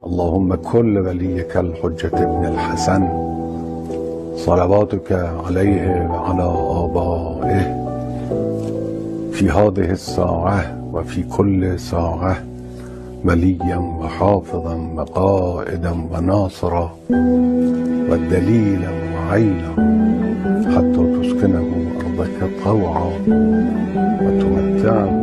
اللهم كل وليك الحجة ابن الحسن صلواتك عليه وعلى آبائه في هذه الساعة وفي كل ساعة وليا وحافظا وقائدا وناصرا ودليلا وعينا حتى تسكنه أرضك طوعا وتمتعه